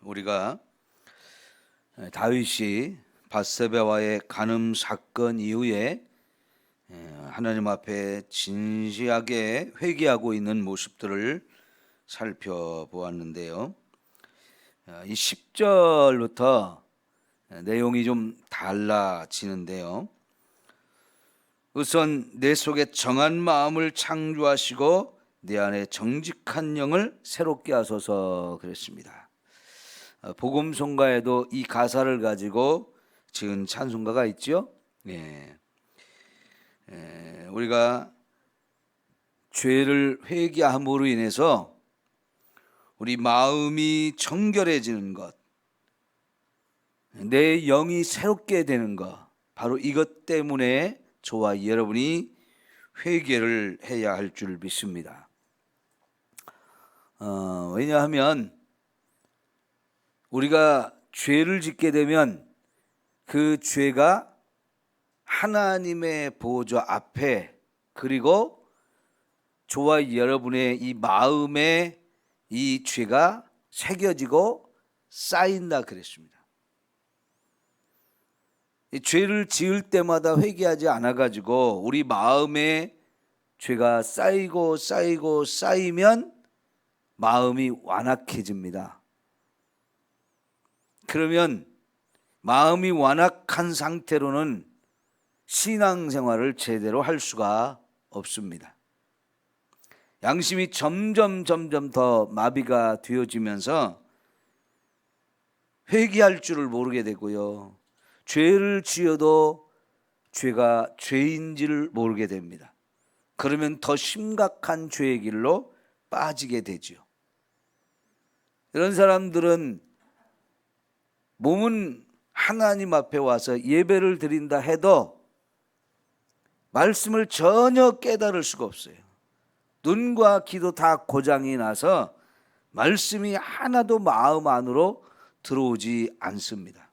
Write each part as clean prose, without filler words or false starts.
우리가 다윗이 밧세바와의 간음 사건 이후에 하나님 앞에 진지하게 회개하고 있는 모습들을 살펴보았는데요. 이 10절부터 내용이 좀 달라지는데요. 우선 내 속에 정한 마음을 창조하시고 내 안에 정직한 영을 새롭게 하소서 그랬습니다. 복음송가에도 이 가사를 가지고 지은 찬송가가 있죠. 우리가 죄를 회개함으로 인해서 우리 마음이 정결해지는 것, 내 영이 새롭게 되는 것, 바로 이것 때문에 저와 여러분이 회개를 해야 할 줄 믿습니다. 왜냐하면 우리가 죄를 짓게 되면 그 죄가 하나님의 보좌 앞에, 그리고 저와 여러분의 이 마음에 이 죄가 새겨지고 쌓인다 그랬습니다. 이 죄를 지을 때마다 회개하지 않아 가지고 우리 마음에 죄가 쌓이고 쌓이면 마음이 완악해집니다. 그러면 마음이 완악한 상태로는 신앙생활을 제대로 할 수가 없습니다. 양심이 점점 더 마비가 되어지면서 회개할 줄을 모르게 되고요. 죄를 지어도 죄가 죄인지를 모르게 됩니다. 그러면 더 심각한 죄의 길로 빠지게 되죠. 이런 사람들은 몸은 하나님 앞에 와서 예배를 드린다 해도 말씀을 전혀 깨달을 수가 없어요. 눈과 귀도 다 고장이 나서 말씀이 하나도 마음 안으로 들어오지 않습니다.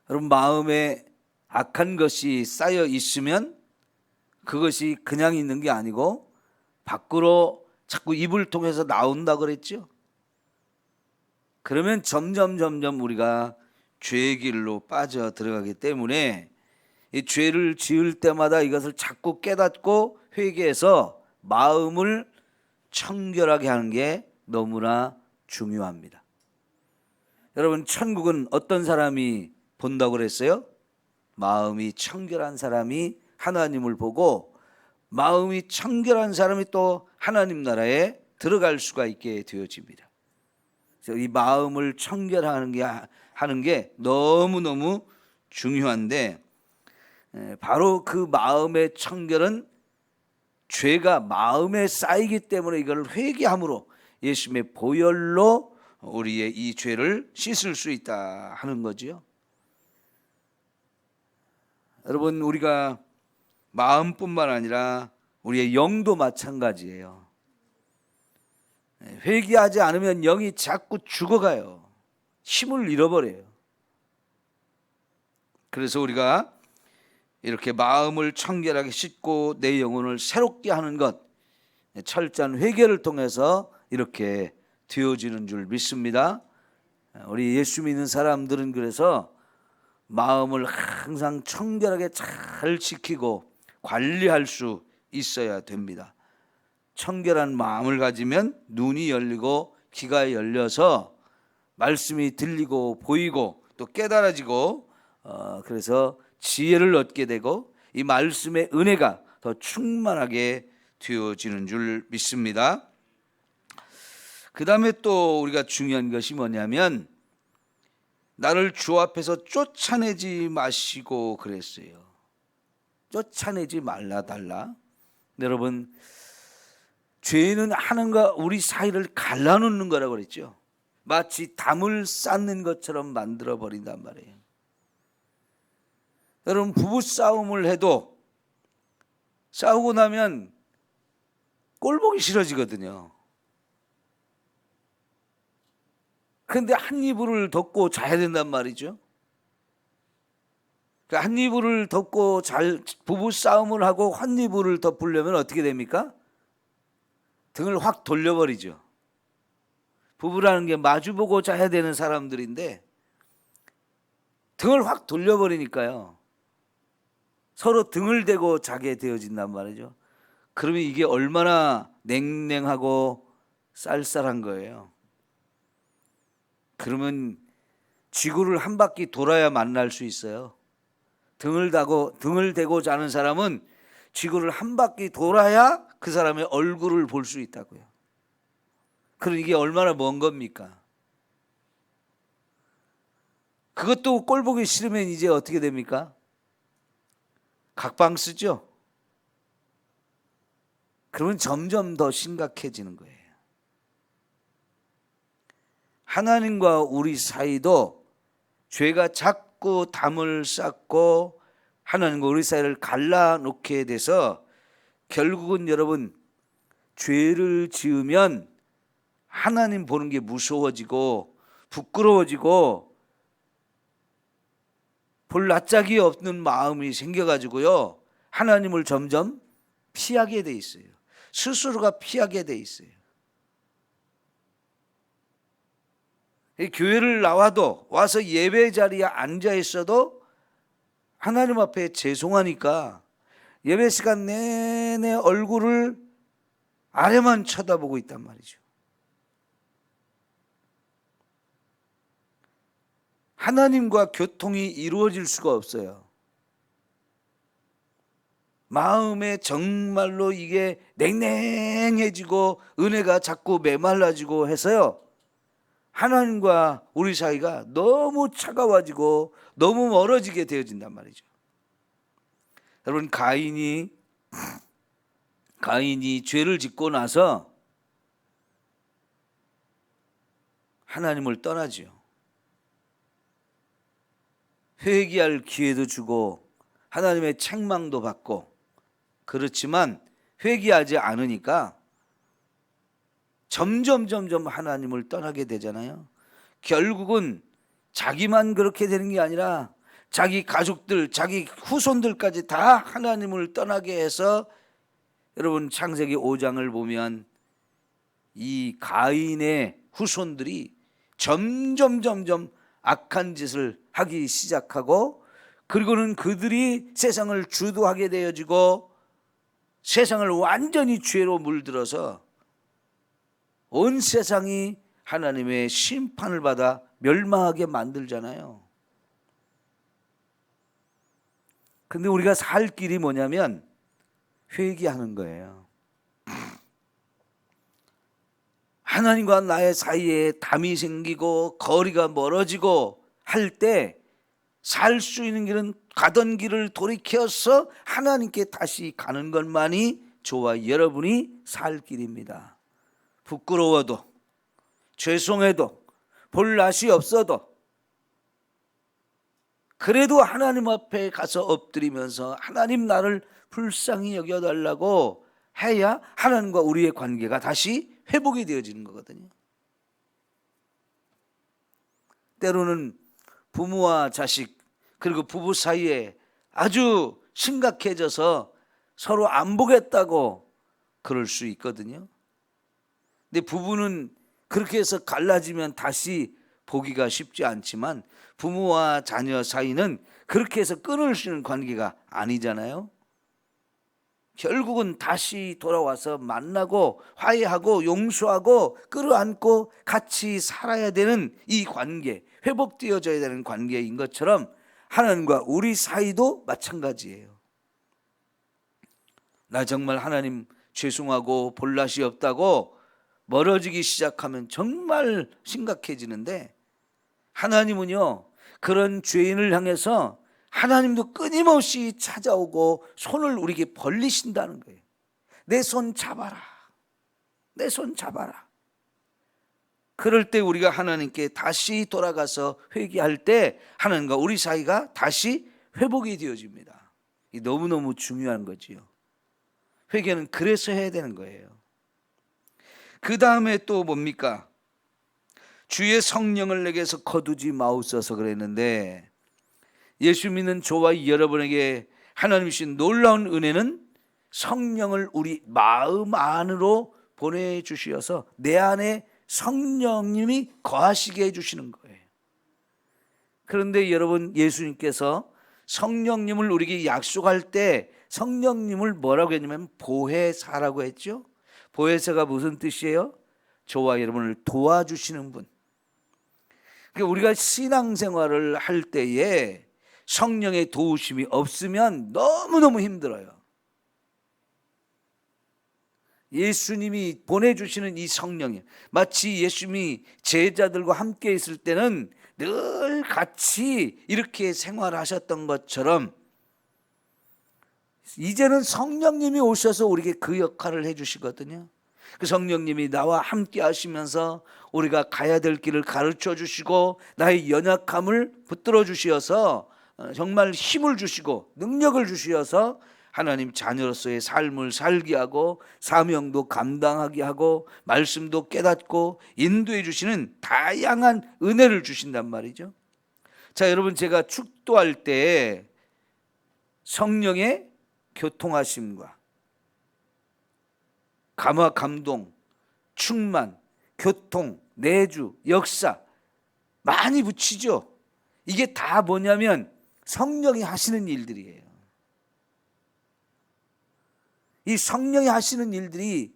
여러분, 마음에 악한 것이 쌓여 있으면 그것이 그냥 있는 게 아니고 밖으로 자꾸 입을 통해서 나온다 그랬죠. 그러면 점점 우리가 죄의 길로 빠져 들어가기 때문에 이 죄를 지을 때마다 이것을 자꾸 깨닫고 회개해서 마음을 청결하게 하는 게 너무나 중요합니다. 여러분, 천국은 어떤 사람이 본다고 그랬어요? 마음이 청결한 사람이 하나님을 보고 마음이 청결한 사람이 또 하나님 나라에 들어갈 수가 있게 되어집니다. 그래서 이 마음을 청결하는 게 너무너무 중요한데, 바로 그 마음의 청결은 죄가 마음에 쌓이기 때문에 이걸 회개함으로 예수님의 보혈로 우리의 이 죄를 씻을 수 있다 하는 거지요. 여러분, 우리가 마음뿐만 아니라 우리의 영도 마찬가지예요. 회개하지 않으면 영이 자꾸 죽어가요. 힘을 잃어버려요. 그래서 우리가 이렇게 마음을 청결하게 씻고 내 영혼을 새롭게 하는 것, 철저한 회개를 통해서 이렇게 되어지는 줄 믿습니다. 우리 예수 믿는 사람들은 그래서 마음을 항상 청결하게 잘 지키고 관리할 수 있어야 됩니다. 청결한 마음을 가지면 눈이 열리고 귀가 열려서 말씀이 들리고 보이고 또 깨달아지고, 그래서 지혜를 얻게 되고 이 말씀의 은혜가 더 충만하게 되어지는 줄 믿습니다. 그 다음에 또 우리가 중요한 것이 뭐냐면, 나를 주 앞에서 쫓아내지 마시고 그랬어요. 쫓아내지 말라 달라. 여러분, 죄는 하나님과 우리 사이를 갈라놓는 거라고 그랬죠. 마치 담을 쌓는 것처럼 만들어 버린단 말이에요. 여러분, 부부 싸움을 해도 싸우고 나면 꼴 보기 싫어지거든요. 그런데 한 이불을 덮고 자야 된단 말이죠. 한 이불을 덮고 부부 싸움을 하고 한 이불을 덮으려면 어떻게 됩니까? 등을 확 돌려버리죠. 부부라는 게 마주보고 자야 되는 사람들인데 등을 확 돌려버리니까요. 서로 등을 대고 자게 되어진단 말이죠. 그러면 이게 얼마나 냉랭하고 쌀쌀한 거예요. 그러면 지구를 한 바퀴 돌아야 만날 수 있어요. 등을 대고 자는 사람은 지구를 한 바퀴 돌아야 그 사람의 얼굴을 볼 수 있다고요. 그럼 이게 얼마나 먼 겁니까? 그것도 꼴 보기 싫으면 이제 어떻게 됩니까? 각방 쓰죠? 그러면 점점 더 심각해지는 거예요. 하나님과 우리 사이도 죄가 자꾸 담을 쌓고 하나님과 우리 사이를 갈라놓게 돼서 결국은 여러분 죄를 지으면 하나님 보는 게 무서워지고 부끄러워지고 볼 낯짝이 없는 마음이 생겨가지고요. 하나님을 점점 피하게 돼 있어요. 스스로가 피하게 돼 있어요. 교회를 나와도 와서 예배 자리에 앉아 있어도 하나님 앞에 죄송하니까 예배 시간 내내 얼굴을 아래만 쳐다보고 있단 말이죠. 하나님과 교통이 이루어질 수가 없어요. 마음에 정말로 이게 냉랭해지고 은혜가 자꾸 메말라지고 해서요. 하나님과 우리 사이가 너무 차가워지고 너무 멀어지게 되어진단 말이죠. 여러분 가인이 죄를 짓고 나서 하나님을 떠나지요. 회개할 기회도 주고 하나님의 책망도 받고 그렇지만 회개하지 않으니까 점점 하나님을 떠나게 되잖아요. 결국은 자기만 그렇게 되는 게 아니라 자기 가족들, 자기 후손들까지 다 하나님을 떠나게 해서 여러분 창세기 5장을 보면 이 가인의 후손들이 점점 악한 짓을 하기 시작하고 그리고는 그들이 세상을 주도하게 되어지고 세상을 완전히 죄로 물들어서 온 세상이 하나님의 심판을 받아 멸망하게 만들잖아요. 근데 우리가 살 길이 뭐냐면 회개하는 거예요. 하나님과 나의 사이에 담이 생기고 거리가 멀어지고 할 때 살 수 있는 길은 가던 길을 돌이켜서 하나님께 다시 가는 것만이 저와 여러분이 살 길입니다. 부끄러워도 죄송해도 볼 낯이 없어도 그래도 하나님 앞에 가서 엎드리면서 하나님 나를 불쌍히 여겨달라고 해야 하나님과 우리의 관계가 다시 회복이 되어지는 거거든요. 때로는 부모와 자식 그리고 부부 사이에 아주 심각해져서 서로 안 보겠다고 그럴 수 있거든요. 근데 부부는 그렇게 해서 갈라지면 다시 보기가 쉽지 않지만 부모와 자녀 사이는 그렇게 해서 끊을 수 있는 관계가 아니잖아요. 결국은 다시 돌아와서 만나고 화해하고 용서하고 끌어안고 같이 살아야 되는 이 관계, 회복되어져야 되는 관계인 것처럼 하나님과 우리 사이도 마찬가지예요. 나 정말 하나님 죄송하고 볼 낯이 없다고 멀어지기 시작하면 정말 심각해지는데 하나님은요 그런 죄인을 향해서 하나님도 끊임없이 찾아오고 손을 우리에게 벌리신다는 거예요. 내 손 잡아라. 내 손 잡아라. 그럴 때 우리가 하나님께 다시 돌아가서 회개할 때 하나님과 우리 사이가 다시 회복이 되어집니다. 이 너무너무 중요한 거지요. 회개는 그래서 해야 되는 거예요. 그 다음에 또 뭡니까? 주의 성령을 내게서 거두지 마옵소서 그랬는데 예수 믿는 저와 여러분에게 하나님 주신 놀라운 은혜는 성령을 우리 마음 안으로 보내주셔서 내 안에 성령님이 거하시게 해주시는 거예요. 그런데 여러분, 예수님께서 성령님을 우리에게 약속할 때 성령님을 뭐라고 했냐면 보혜사라고 했죠. 보혜사가 무슨 뜻이에요? 저와 여러분을 도와주시는 분. 그러니까 우리가 신앙생활을 할 때에 성령의 도우심이 없으면 너무너무 힘들어요. 예수님이 보내주시는 이 성령이, 마치 예수님이 제자들과 함께 있을 때는 늘 같이 이렇게 생활하셨던 것처럼 이제는 성령님이 오셔서 우리에게 그 역할을 해주시거든요. 그 성령님이 나와 함께 하시면서 우리가 가야 될 길을 가르쳐 주시고 나의 연약함을 붙들어 주시어서 정말 힘을 주시고 능력을 주시어서 하나님 자녀로서의 삶을 살게 하고 사명도 감당하게 하고 말씀도 깨닫고 인도해 주시는 다양한 은혜를 주신단 말이죠. 자, 여러분, 제가 축도할 때 성령의 교통하심과 감화, 감동, 충만, 교통, 내주, 역사 많이 붙이죠. 이게 다 뭐냐면 성령이 하시는 일들이에요. 이 성령이 하시는 일들이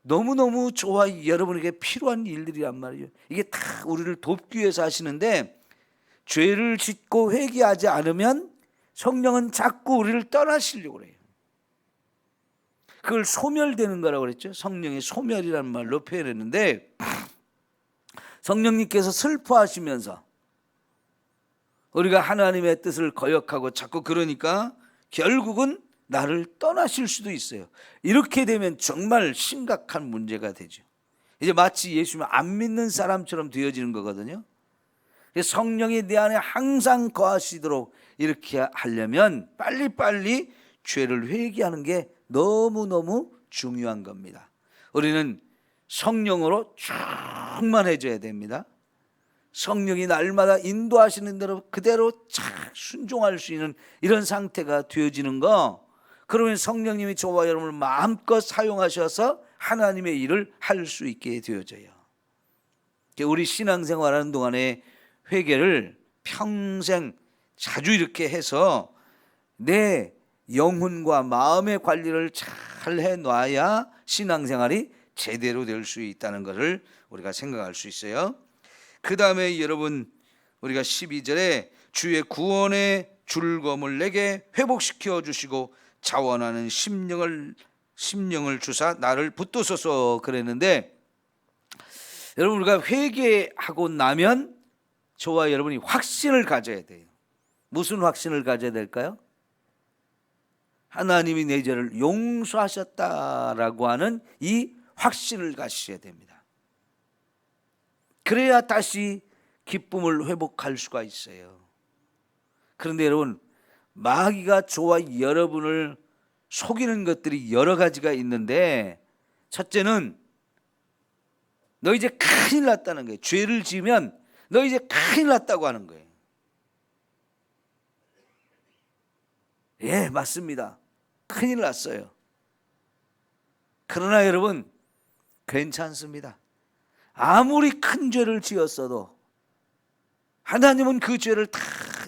너무너무 저와 여러분에게 필요한 일들이란 말이에요. 이게 다 우리를 돕기 위해서 하시는데 죄를 짓고 회개하지 않으면 성령은 자꾸 우리를 떠나시려고 그래요. 그걸 소멸되는 거라고 그랬죠. 성령의 소멸이라는 말로 표현했는데 성령님께서 슬퍼하시면서 우리가 하나님의 뜻을 거역하고 자꾸 그러니까 결국은 나를 떠나실 수도 있어요. 이렇게 되면 정말 심각한 문제가 되죠. 이제 마치 예수님을 안 믿는 사람처럼 되어지는 거거든요. 성령이 내 안에 항상 거하시도록 이렇게 하려면 빨리빨리 죄를 회개하는 게 너무너무 중요한 겁니다. 우리는 성령으로 충만해져야 됩니다. 성령이 날마다 인도하시는 대로 그대로 착 순종할 수 있는 이런 상태가 되어지는 거, 그러면 성령님이 저와 여러분을 마음껏 사용하셔서 하나님의 일을 할 수 있게 되어져요. 우리 신앙생활하는 동안에 회개를 평생 자주 이렇게 해서 내 영혼과 마음의 관리를 잘 해놔야 신앙생활이 제대로 될 수 있다는 것을 우리가 생각할 수 있어요. 그 다음에 여러분, 우리가 12절에 주의 구원의 즐거움을 내게 회복시켜 주시고 자원하는 심령을 주사 나를 붙드소서 그랬는데, 여러분, 우리가 회개하고 나면 저와 여러분이 확신을 가져야 돼요. 무슨 확신을 가져야 될까요? 하나님이 내 죄를 용서하셨다라고 하는 이 확신을 가지셔야 됩니다. 그래야 다시 기쁨을 회복할 수가 있어요. 그런데 여러분, 마귀가 저와 여러분을 속이는 것들이 여러 가지가 있는데, 첫째는 너 이제 큰일 났다는 거예요. 죄를 지으면 너 이제 큰일 났다고 하는 거예요. 예, 맞습니다. 큰일 났어요. 그러나 여러분, 괜찮습니다. 아무리 큰 죄를 지었어도 하나님은 그 죄를 다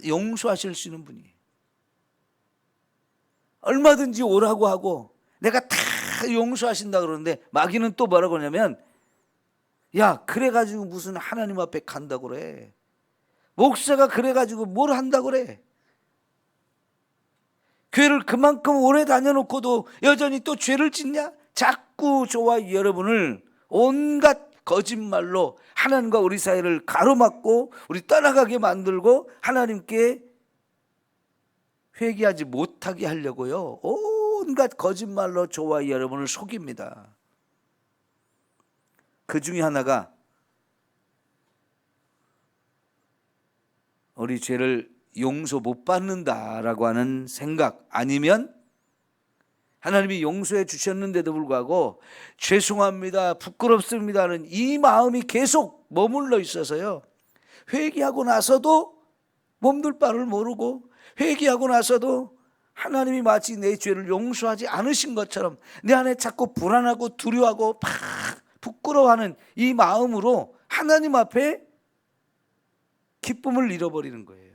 용서하실 수 있는 분이에요. 얼마든지 오라고 하고 내가 다 용서하신다 그러는데 마귀는 또 뭐라고 하냐면, 야, 그래가지고 무슨 하나님 앞에 간다고 그래. 목사가 그래가지고 뭘 한다고 그래. 교회를 그만큼 오래 다녀놓고도 여전히 또 죄를 짓냐? 자꾸 저와 여러분을 온갖 거짓말로 하나님과 우리 사이를 가로막고 우리 떠나가게 만들고 하나님께 회개하지 못하게 하려고요, 온갖 거짓말로 저와 여러분을 속입니다. 그 중에 하나가 우리 죄를 용서 못 받는다라고 하는 생각, 아니면 하나님이 용서해 주셨는데도 불구하고 죄송합니다, 부끄럽습니다 하는 이 마음이 계속 머물러 있어서요, 회개하고 나서도 몸둘 바를 모르고 회개하고 나서도 하나님이 마치 내 죄를 용서하지 않으신 것처럼 내 안에 자꾸 불안하고 두려워하고 막 부끄러워하는 이 마음으로 하나님 앞에 기쁨을 잃어버리는 거예요.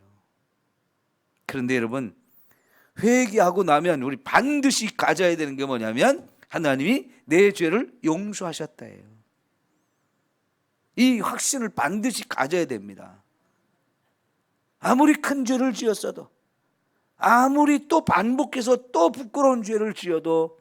그런데 여러분, 회개하고 나면 우리 반드시 가져야 되는 게 뭐냐면 하나님이 내 죄를 용서하셨다예요. 이 확신을 반드시 가져야 됩니다. 아무리 큰 죄를 지었어도, 아무리 또 반복해서 또 부끄러운 죄를 지어도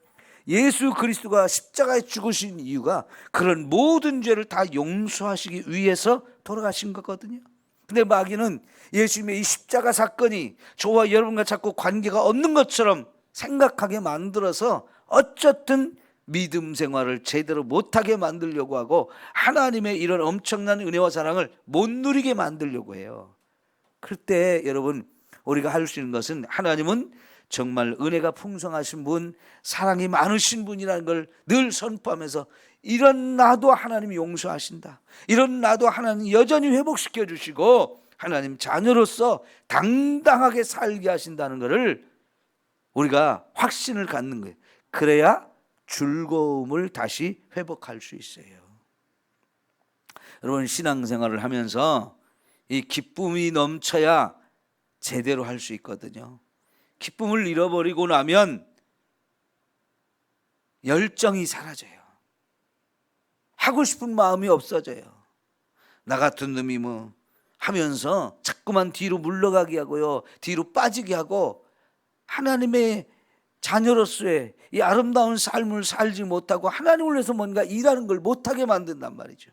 예수 그리스도가 십자가에 죽으신 이유가 그런 모든 죄를 다 용서하시기 위해서 돌아가신 거거든요. 근데 마귀는 예수님의 이 십자가 사건이 저와 여러분과 자꾸 관계가 없는 것처럼 생각하게 만들어서 어쨌든 믿음 생활을 제대로 못하게 만들려고 하고 하나님의 이런 엄청난 은혜와 사랑을 못 누리게 만들려고 해요. 그때 여러분, 우리가 할 수 있는 것은 하나님은 정말 은혜가 풍성하신 분, 사랑이 많으신 분이라는 걸 늘 선포하면서 이런 나도 하나님이 용서하신다, 이런 나도 하나님 여전히 회복시켜 주시고 하나님 자녀로서 당당하게 살게 하신다는 것을 우리가 확신을 갖는 거예요. 그래야 즐거움을 다시 회복할 수 있어요. 여러분, 신앙생활을 하면서 이 기쁨이 넘쳐야 제대로 할 수 있거든요. 기쁨을 잃어버리고 나면 열정이 사라져요. 하고 싶은 마음이 없어져요. 나 같은 놈이 뭐 하면서 자꾸만 뒤로 물러가게 하고요, 뒤로 빠지게 하고 하나님의 자녀로서의 이 아름다운 삶을 살지 못하고 하나님을 위해서 뭔가 일하는 걸 못하게 만든단 말이죠.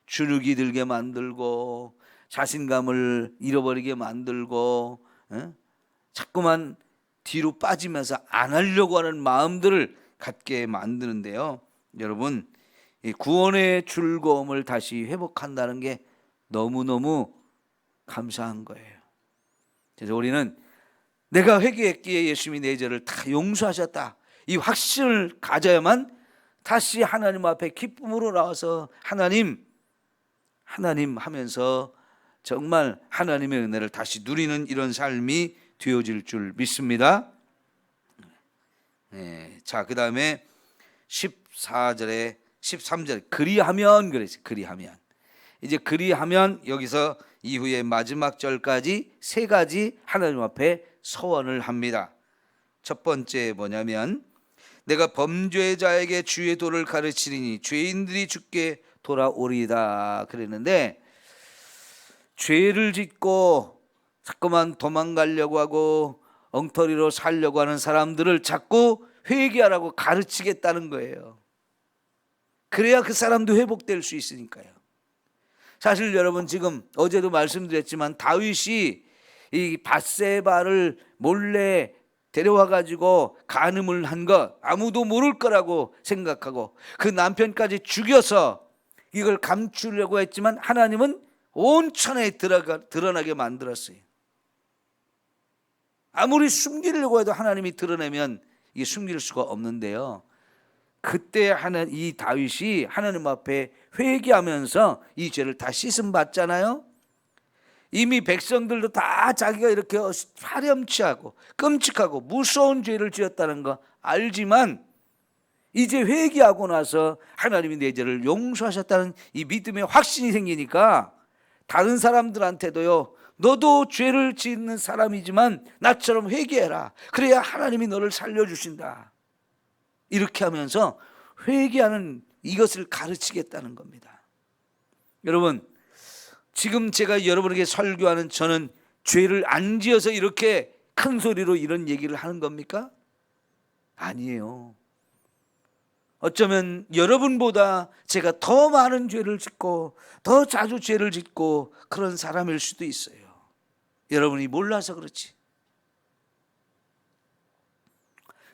주눅이 들게 만들고 자신감을 잃어버리게 만들고 자꾸만 뒤로 빠지면서 안 하려고 하는 마음들을 갖게 만드는데요. 여러분, 이 구원의 즐거움을 다시 회복한다는 게 너무너무 감사한 거예요. 그래서 우리는 내가 회개했기에 예수님이 내 죄를 다 용서하셨다, 이 확신을 가져야만 다시 하나님 앞에 기쁨으로 나와서 하나님 하면서 정말 하나님의 은혜를 다시 누리는 이런 삶이 되어질 줄 믿습니다. 자, 그 다음에 14절에 13절 그리하면 그랬어요. 그리하면. 이제 그리하면 여기서 이후에 마지막 절까지 세 가지 하나님 앞에 서원을 합니다. 첫 번째 뭐냐면 내가 범죄자에게 주의 도를 가르치리니 죄인들이 주께 돌아오리다 그랬는데, 죄를 짓고 자꾸만 도망가려고 하고 엉터리로 살려고 하는 사람들을 자꾸 회개하라고 가르치겠다는 거예요. 그래야 그 사람도 회복될 수 있으니까요. 사실 여러분, 지금 어제도 말씀드렸지만 다윗이 이 밧세바를 몰래 데려와 가지고 간음을 한 것 아무도 모를 거라고 생각하고 그 남편까지 죽여서 이걸 감추려고 했지만 하나님은 온 천하에 드러나게 만들었어요. 아무리 숨기려고 해도 하나님이 드러내면 이게 숨길 수가 없는데요. 그때 이 다윗이 하나님 앞에 회개하면서 이 죄를 다 씻음 받잖아요. 이미 백성들도 다 자기가 이렇게 파렴치하고 끔찍하고 무서운 죄를 지었다는 거 알지만 이제 회개하고 나서 하나님이 내 죄를 용서하셨다는 이 믿음의 확신이 생기니까 다른 사람들한테도요, 너도 죄를 짓는 사람이지만 나처럼 회개해라, 그래야 하나님이 너를 살려주신다, 이렇게 하면서 회개하는 이것을 가르치겠다는 겁니다. 여러분, 지금 제가 여러분에게 설교하는 저는 죄를 안 지어서 이렇게 큰 소리로 이런 얘기를 하는 겁니까? 아니에요. 어쩌면 여러분보다 제가 더 많은 죄를 짓고 더 자주 죄를 짓고 그런 사람일 수도 있어요. 여러분이 몰라서 그렇지.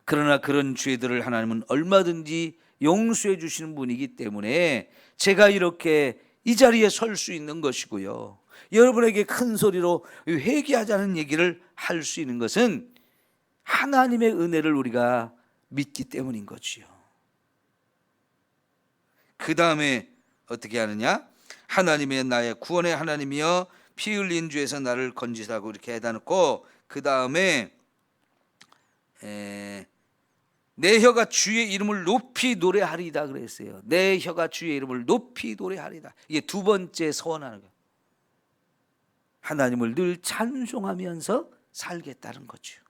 그러나 그런 죄들을 하나님은 얼마든지 용서해 주시는 분이기 때문에 제가 이렇게 이 자리에 설 수 있는 것이고요, 여러분에게 큰 소리로 회개하자는 얘기를 할 수 있는 것은 하나님의 은혜를 우리가 믿기 때문인 거지요. 그 다음에 어떻게 하느냐? 하나님의 나의 구원의 하나님이여 피 흘린 죄에서 나를 건지사고 이렇게 해다 놓고 그 다음에 내 혀가 주의 이름을 높이 노래하리다 그랬어요. 내 혀가 주의 이름을 높이 노래하리다. 이게 두 번째 서원하는 거예요. 하나님을 늘 찬송하면서 살겠다는 거죠.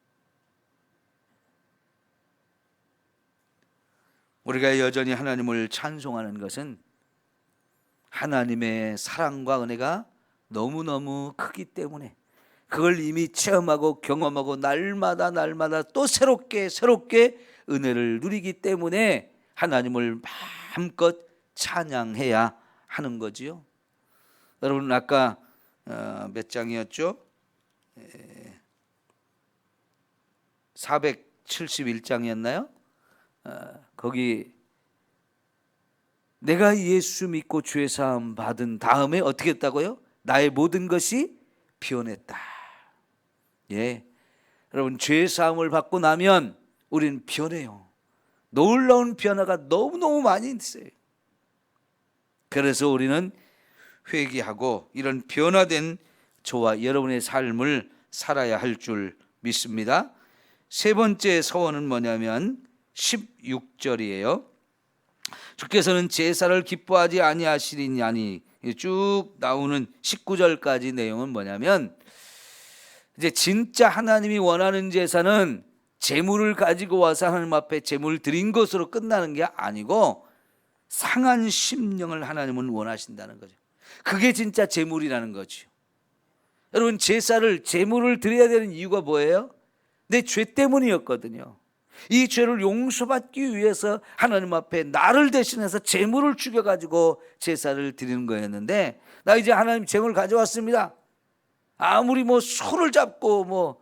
우리가 여전히 하나님을 찬송하는 것은 하나님의 사랑과 은혜가 너무너무 크기 때문에, 그걸 이미 체험하고 경험하고 날마다 또 새롭게 은혜를 누리기 때문에 하나님을 마음껏 찬양해야 하는 거지요. 여러분 아까 몇 장이었죠? 471장이었나요? 거기 내가 예수 믿고 죄 사함 받은 다음에 어떻게 했다고요? 나의 모든 것이 변했다. 예, 여러분 죄 사함을 받고 나면 우리는 변해요. 놀라운 변화가 너무너무 많이 있어요. 그래서 우리는 회개하고 이런 변화된 저와 여러분의 삶을 살아야 할 줄 믿습니다. 세 번째 서원은 뭐냐면 16절이에요. 주께서는 제사를 기뻐하지 아니하시리니, 쭉 나오는 19절까지 내용은 뭐냐면, 이제 진짜 하나님이 원하는 제사는 제물을 가지고 와서 하나님 앞에 제물을 드린 것으로 끝나는 게 아니고 상한 심령을 하나님은 원하신다는 거죠. 그게 진짜 제물이라는 거죠. 여러분 제물을 드려야 되는 이유가 뭐예요? 내 죄 때문이었거든요. 이 죄를 용서받기 위해서 하나님 앞에 나를 대신해서 제물을 죽여가지고 제사를 드리는 거였는데, 나 이제 하나님 제물 가져왔습니다. 아무리 소를 잡고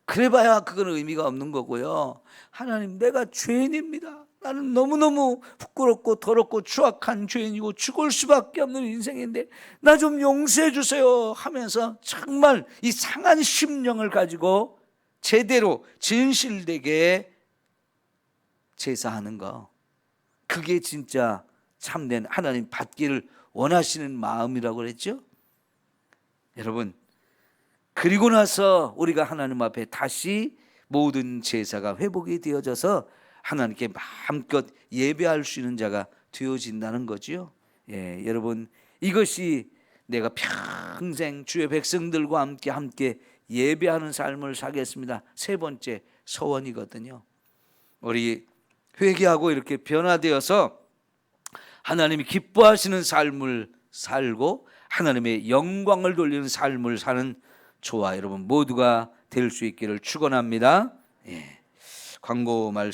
그래봐야 그건 의미가 없는 거고요. 하나님, 내가 죄인입니다. 나는 너무너무 부끄럽고 더럽고 추악한 죄인이고 죽을 수밖에 없는 인생인데 나 좀 용서해 주세요 하면서 정말 이 상한 심령을 가지고 제대로 진실되게 제사하는 거, 그게 진짜 참된 하나님 받기를 원하시는 마음이라고 그랬죠. 여러분, 그리고 나서 우리가 하나님 앞에 다시 모든 제사가 회복이 되어져서 하나님께 마음껏 예배할 수 있는 자가 되어진다는 거죠. 예, 여러분, 이것이 내가 평생 주의 백성들과 함께 예배하는 삶을 살겠습니다. 세 번째 서원이거든요. 우리 회개하고 이렇게 변화되어서 하나님이 기뻐하시는 삶을 살고 하나님의 영광을 돌리는 삶을 사는 저와 여러분 모두가 될 수 있기를 축원합니다. 예, 광고 말씀